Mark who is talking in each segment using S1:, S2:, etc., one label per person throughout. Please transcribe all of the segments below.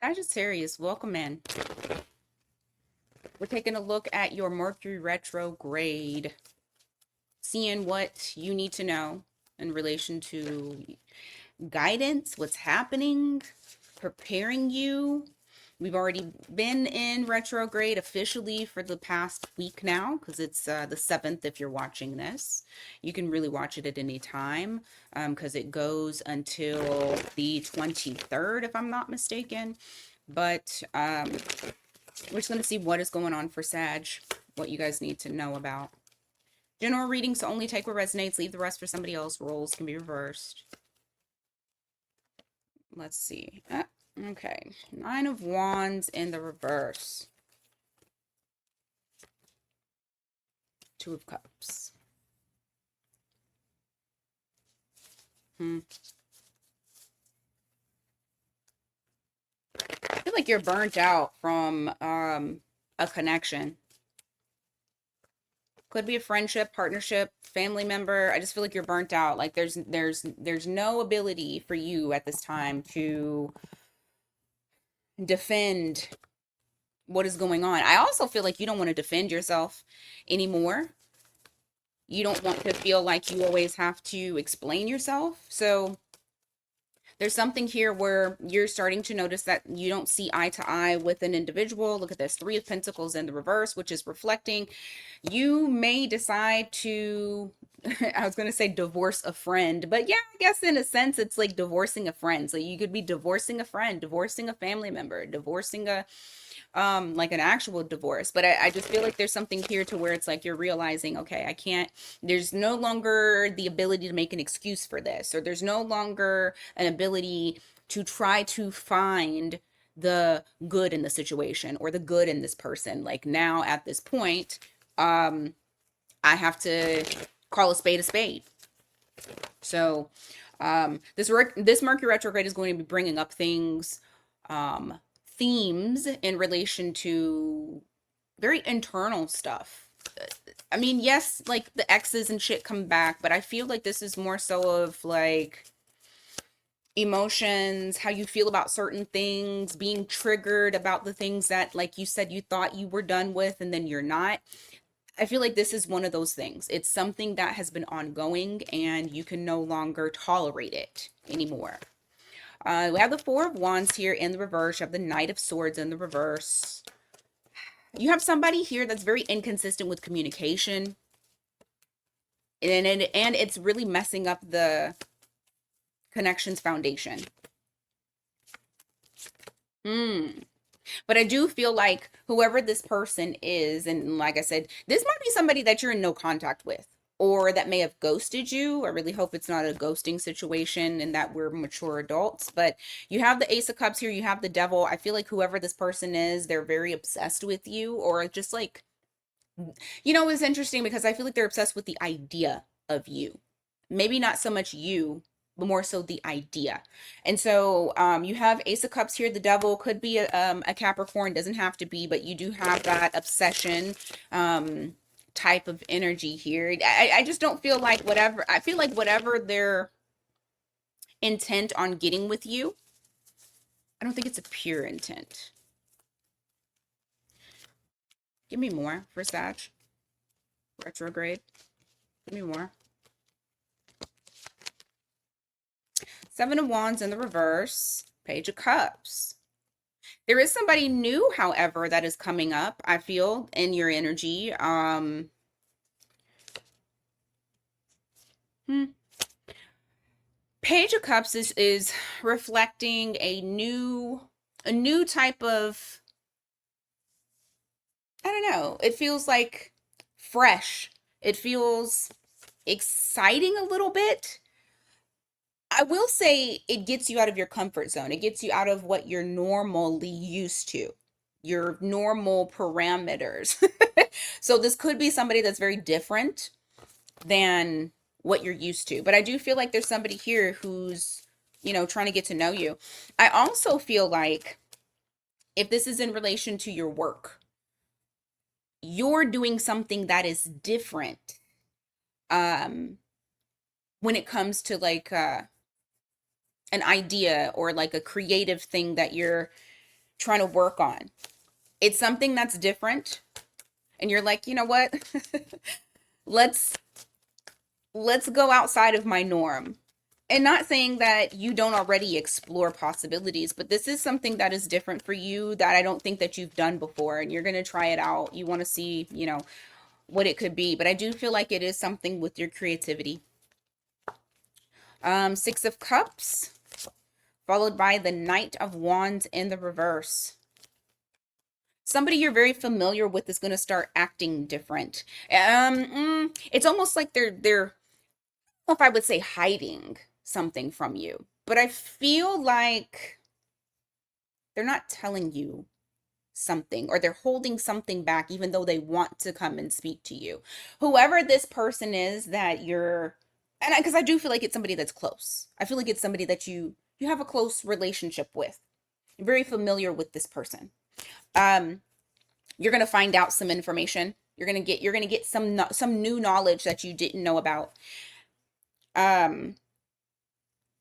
S1: Sagittarius, welcome in. We're taking a look at your Mercury retrograde, seeing what you need to know in relation to guidance, what's happening, preparing you. We've already been in retrograde officially for the past week now because it's the 7th if you're watching this. You can really watch it at any time because it goes until the 23rd, if I'm not mistaken. But we're just going to see what is going on for Sag, what you guys need to know about. General readings, so only take what resonates, leave the rest for somebody else. Roles can be reversed. Let's see. Okay. 9 of Wands in the reverse. 2 of Cups. I feel like you're burnt out from a connection. Could be a friendship, partnership, family member. I just feel like you're burnt out. Like there's no ability for you at this time to defend what is going on. I also feel like you don't want to defend yourself anymore. You don't want to feel like you always have to explain yourself. So there's something here where you're starting to notice that you don't see eye to eye with an individual. Look at this, 3 of Pentacles in the reverse, which is reflecting. You may decide to, I was going to say divorce a friend, but yeah, I guess in a sense, it's like divorcing a friend. So you could be divorcing a friend, divorcing a family member, divorcing a, like an actual divorce. But I just feel like there's something here to where it's like you're realizing, okay, I can't, there's no longer the ability to make an excuse for this, or there's no longer an ability to try to find the good in the situation or the good in this person. Like now at this point, I have to call a spade a spade. So this Mercury retrograde is going to be bringing up things, themes in relation to very internal stuff. I mean, yes, like the exes and shit come back, but I feel like this is more so of like emotions, how you feel about certain things, being triggered about the things that, like you said, you thought you were done with and then you're not. I feel like this is one of those things. It's something that has been ongoing and you can no longer tolerate it anymore. We have the 4 of Wands here in the reverse. You have the Knight of Swords in the reverse. You have somebody here that's very inconsistent with communication. And it's really messing up the connections foundation. But I do feel like whoever this person is, and like I said, this might be somebody that you're in no contact with or that may have ghosted you. I really hope it's not a ghosting situation and that we're mature adults. But you have the Ace of Cups here, you have the Devil. I feel like whoever this person is, they're very obsessed with you, or just like, it's interesting because I feel like they're obsessed with the idea of you. Maybe not so much you, but more so the idea. And so you have Ace of Cups here. The Devil could be a Capricorn, doesn't have to be, but you do have that obsession type of energy here. I just don't feel like whatever, I feel like whatever their intent on getting with you, I don't think it's a pure intent. Give me more for Sag. Retrograde. Give me more. 7 of Wands in the reverse. Page of Cups. There is somebody new, however, that is coming up, I feel, in your energy. Page of Cups is reflecting a new type of, I don't know, it feels like fresh. It feels exciting a little bit. I will say it gets you out of your comfort zone. It gets you out of what you're normally used to, your normal parameters. So this could be somebody that's very different than what you're used to. But I do feel like there's somebody here who's, trying to get to know you. I also feel like if this is in relation to your work, you're doing something that is different when it comes to like an idea or like a creative thing that you're trying to work on. It's something that's different. And you're like, you know what? let's let's go outside of my norm. And not saying that you don't already explore possibilities, but this is something that is different for you that I don't think that you've done before. And you're going to try it out. You want to see, what it could be. But I do feel like it is something with your creativity. Six of Cups, followed by the Knight of Wands in the reverse. Somebody you're very familiar with is going to start acting different. It's almost like they're, I don't know if I would say hiding something from you, but I feel like they're not telling you something, or they're holding something back even though they want to come and speak to you. Whoever this person is that you're, and because I do feel like it's somebody that's close. I feel like it's somebody that you have a close relationship with. You're very familiar with this person. You're going to find out some information. You're going to get some new knowledge that you didn't know about.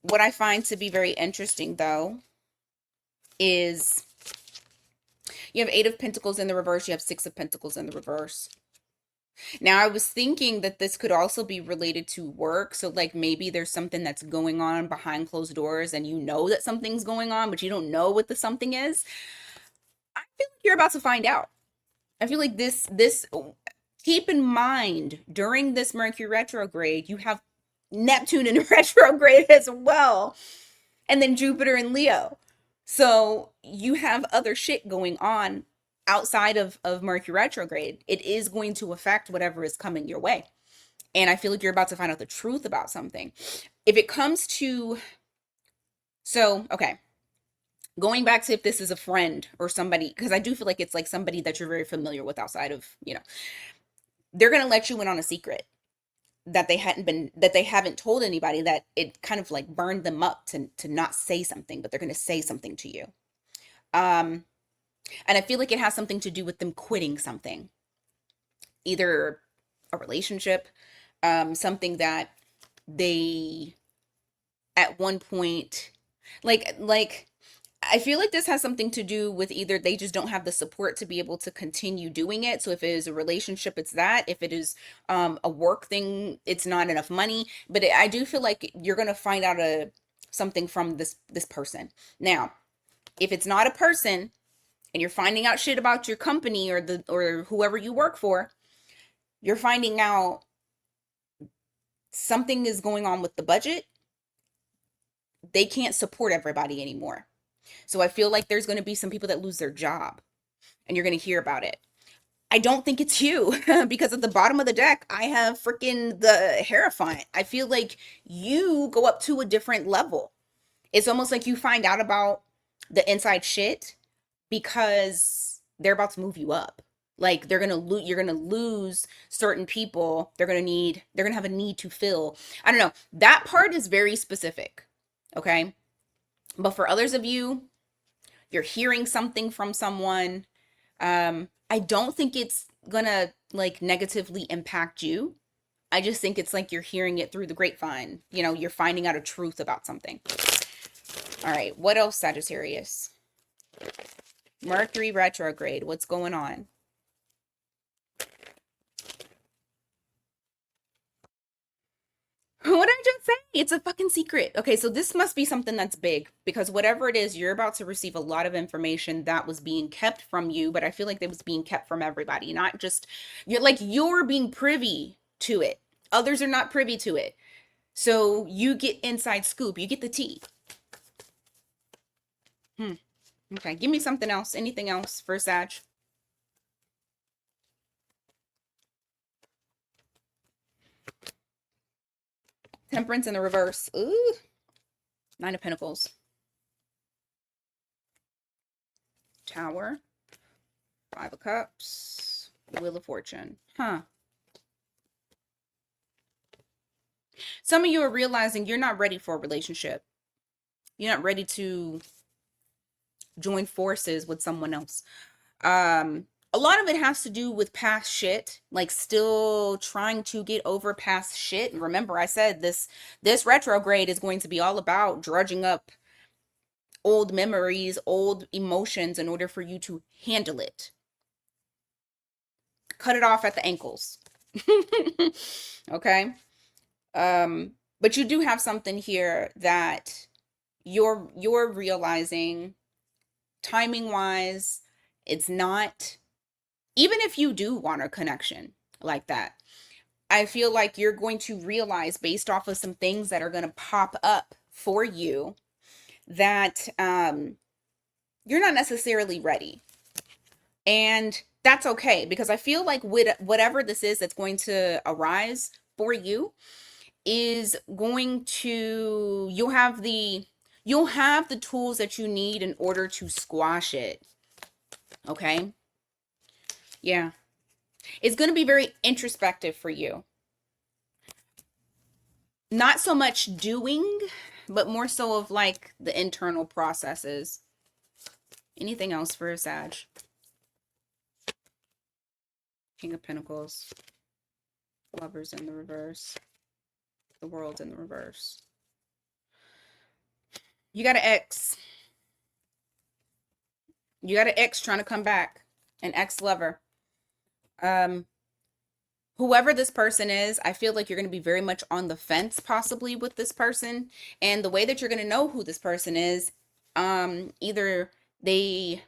S1: What I find to be very interesting though is you have Eight of Pentacles in the reverse, you have Six of Pentacles in the reverse. Now, I was thinking that this could also be related to work. So, like, maybe there's something that's going on behind closed doors and you know that something's going on, but you don't know what the something is. I feel like you're about to find out. I feel like keep in mind, during this Mercury retrograde, you have Neptune in retrograde as well. And then Jupiter in Leo. So you have other shit going on outside of Mercury retrograde. It is going to affect whatever is coming your way. And I feel like you're about to find out the truth about something. If it comes to, okay, going back to if this is a friend or somebody, because I do feel like it's like somebody that you're very familiar with outside of, they're going to let you in on a secret that they haven't told anybody, that it kind of like burned them up to not say something, but they're going to say something to you. And I feel like it has something to do with them quitting something, either a relationship, something that they at one point, like I feel like this has something to do with either they just don't have the support to be able to continue doing it. So if it is a relationship, it's that. If it is a work thing, it's not enough money. But I do feel like you're going to find out something from this person. Now, if it's not a person and you're finding out shit about your company or whoever you work for, you're finding out something is going on with the budget. They can't support everybody anymore. So I feel like there's going to be some people that lose their job and you're going to hear about it. I don't think it's you because at the bottom of the deck, I have freaking the Hierophant. I feel like you go up to a different level. It's almost like you find out about the inside shit because they're about to move you up. Like you're going to lose certain people. They're going to have a need to fill. I don't know. That part is very specific. Okay. But for others of you, you're hearing something from someone. I don't think it's gonna like negatively impact you. I just think it's like you're hearing it through the grapevine. You're finding out a truth about something. All right, what else, Sagittarius? Mercury retrograde, what's going on? What did I just say? It's a fucking secret. Okay, so this must be something that's big because whatever it is, you're about to receive a lot of information that was being kept from you, but I feel like it was being kept from everybody, not just you're being privy to it. Others are not privy to it. So you get inside scoop, you get the tea. Okay, give me something else. Anything else for Sag? Temperance in the reverse. Ooh. Nine of Pentacles. Tower. Five of Cups. Wheel of Fortune. Huh. Some of you are realizing you're not ready for a relationship. You're not ready to join forces with someone else. A lot of it has to do with past shit, like still trying to get over past shit. And remember, I said this retrograde is going to be all about drudging up old memories, old emotions in order for you to handle it. Cut it off at the ankles. Okay? But you do have something here that you're realizing timing wise, it's not, even if you do want a connection like that, I feel like you're going to realize based off of some things that are going to pop up for you that you're not necessarily ready. And that's okay, because I feel like with whatever this is that's going to arise for you is going to, you'll have the tools that you need in order to squash it. Okay? Yeah. It's going to be very introspective for you. Not so much doing, but more so of like the internal processes. Anything else for a Sag? King of Pentacles. Lovers in the reverse. The World in the reverse. You got an ex. You got an ex trying to come back. An ex-lover. Whoever this person is, I feel like you're going to be very much on the fence possibly with this person. And the way that you're going to know who this person is, either they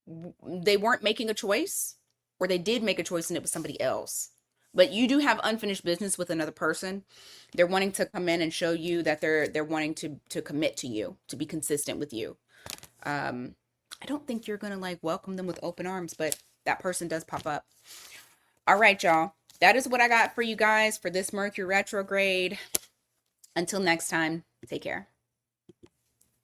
S1: weren't making a choice, or they did make a choice and it was somebody else. But you do have unfinished business with another person. They're wanting to come in and show you that they're wanting to commit to you, to be consistent with you. I don't think you're gonna like welcome them with open arms, but that person does pop up. All right, y'all. That is what I got for you guys for this Mercury retrograde. Until next time, take care.